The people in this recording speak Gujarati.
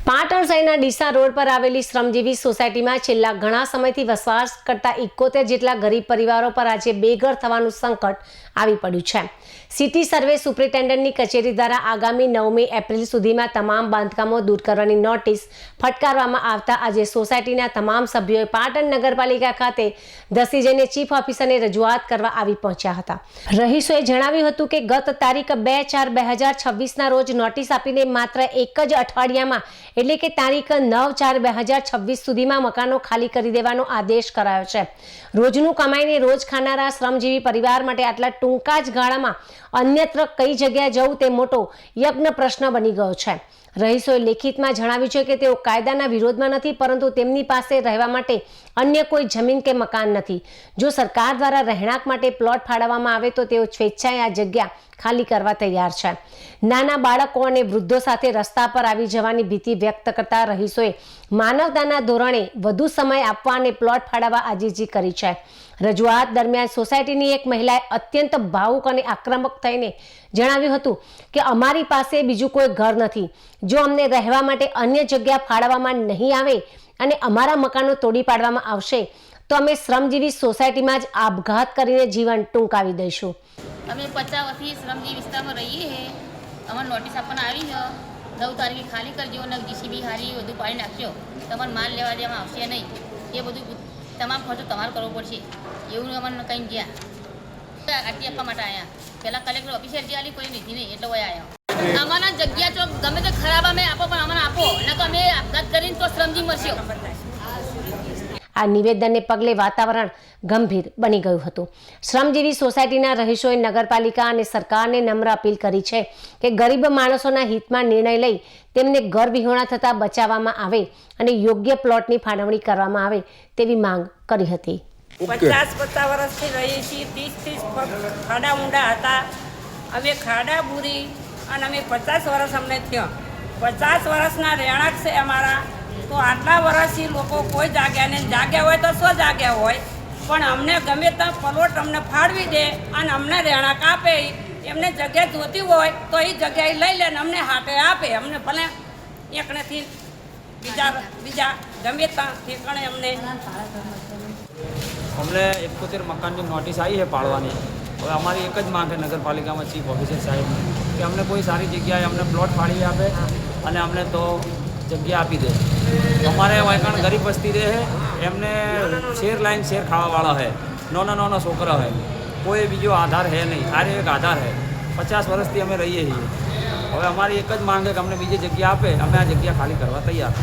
પાટણ શહેરના ડીસા રોડ પર આવેલી શ્રમજીવી સોસાયટીમાં છેલ્લા ઘણા સમયથી વસવાટ કરતા 71 જેટલા ગરીબ પરિવારો પર આજે બેઘર થવાનું સંકટ આવી પડ્યું છે। સિટી સર્વે સુપ્રિન્ટેન્ડન્ટની કચેરી દ્વારા આગામી 9મી એપ્રિલ સુધીમાં તમામ બાંધકામો દૂર કરવાની નોટિસ ફટકારવામાં આવતા આજે સોસાયટીના તમામ સભ્યોએ પાટણ નગરપાલિકા ખાતે ધસી જઈને ચીફ ઓફિસરને રજૂઆત કરવા આવી પહોંચ્યા હતા। રહીશોએ જણાવ્યું હતું કે ગત તારીખ 2/4/2026ના રોજ નોટિસ આપીને માત્ર એક જ અઠવાડિયામાં એટલે કે તારીખ 9/4/2026 સુધીમાં મકાનો ખાલી કરી દેવાનો આદેશ કરાયો છે। રોજનું કમાઈને રોજ ખાનારા શ્રમજીવી પરિવાર માટે આટલા ટૂંકા જ ગાળામાં અન્યત્ર કઈ જગ્યાએ જવું તે મોટો યજ્ઞ પ્રશ્ન બની ગયો છે। રહીશોએ લેખિતમાં જણાવ્યું છે કે તેઓ કાયદાના વિરોધમાં નથી, પરંતુ તેમની પાસે રહેવા માટે અન્ય કોઈ જમીન કે મકાન નથી। જો સરકાર દ્વારા રહેણાંક માટે પ્લોટ ફાળવવામાં આવે તો તેઓ સ્વેચ્છાએ આ જગ્યા ખાલી કરવા તૈયાર છે। નાના બાળકો અને વૃદ્ધો સાથે રસ્તા પર આવી જવાની ભીતિ વ્યક્ત કરતા રહીશોએ માનવતાના ધોરણે વધુ સમય આપવા અને પ્લોટ ફાળવવા આજીજી કરી છે। રજૂઆત દરમિયાન સોસાયટીની એક મહિલાએ અત્યંત ભાવુક અને આક્રમક થઈને જણાવ્યું હતું કે અમારી પાસે બીજું કોઈ ઘર નથી। જો અમને રહેવા માટે અન્ય જગ્યા ફાળવવામાં નહીં આવે અને અમારા મકાનો તોડી પાડવામાં આવશે તો અમે શ્રમજીવી સોસાયટીમાં જ આપઘાત કરીને જીવન ટૂંકાવી દઈશું। અમે 50 વર્ષથી શ્રમજીવી વિસ્તારમાં રહીએ છીએ। અમારે નોટિસ આપવામાં આવી છે 9 તારીખે ખાલી કરજો અને જીસીબી હારી બધું પાડી નાખજો, તમારે માલ લેવા દેવામાં આવશે નહીં। એ બધું તમામ ખર્ચો તમારે કરવો પડશે એવું અમને કંઈ ગયા આરતી આપવા માટે આવ્યા। પહેલાં કલેક્ટર ઓફિસર જે આલી કોઈ નીતિ નહીં એટલે હોય આવ્યા। અમારા જગ્યા તો ગમે તે ખરાબ અમે આપો પણ અમને આપો, ન તો અમે આપઘાત કરીને તો શ્રમજીવી મળશે। આ નિવેદનને પગલે વાતાવરણ ગંભીર બની ગયું હતું। શ્રમજીવી સોસાયટીના રહીશોએ નગરપાલિકા અને સરકારને નમ્ર અપીલ કરી છે કે ગરીબ માણસોના હિતમાં નિર્ણય લઈ તેમને ઘર વિહોણા થતાં બચાવવામાં આવે અને યોગ્ય પ્લોટની ફાળવણી કરવામાં આવે તેવી માંગ કરી હતી। 50 વર્ષથી રહીએ છીએ, 30 ખાડા ઊંડા હતા, અમે ખાડા બૂરી અને અમે 50 વર્ષ અમને થયા। 50 વર્ષના રહેણાંક છે અમારા, તો આટલા વર્ષથી લોકો કોઈ જાગ્યા નહીં, જાગ્યા હોય તો શું જાગ્યા હોય, પણ અમને ગમે ત્યાં પ્લોટ અમને ફાળવી દે અને અમને રહેણાંક આપે। એમને જગ્યા જોતી હોય તો એ જગ્યાએ લઈ લે ને અમને હાટે આપે। અમને ભલે એકનેથી બીજા ગમે ત્યાં ઠેકાણે અમને 71 મકાનની નોટિસ આવી છે પાડવાની। હવે અમારી એક જ માંગ છે નગરપાલિકામાં ચીફ ઓફિસર સાહેબ કે અમને કોઈ સારી જગ્યાએ અમને પ્લોટ ફાળવી આપે અને અમને તો જગ્યા આપી દે। અમારે વાયકણ ગરીબ વસ્તી રહે છે, એમને શેર લાઈન શેર ખાવાવાળા છે, નાના છોકરા છે, કોઈ બીજો આધાર છે નહીં, આરે એક આધાર છે। 50 વર્ષથી અમે રહીએ છીએ। હવે અમારી એક જ માંગ છે કે અમને બીજી જગ્યા આપે, અમે આ જગ્યા ખાલી કરવા તૈયાર।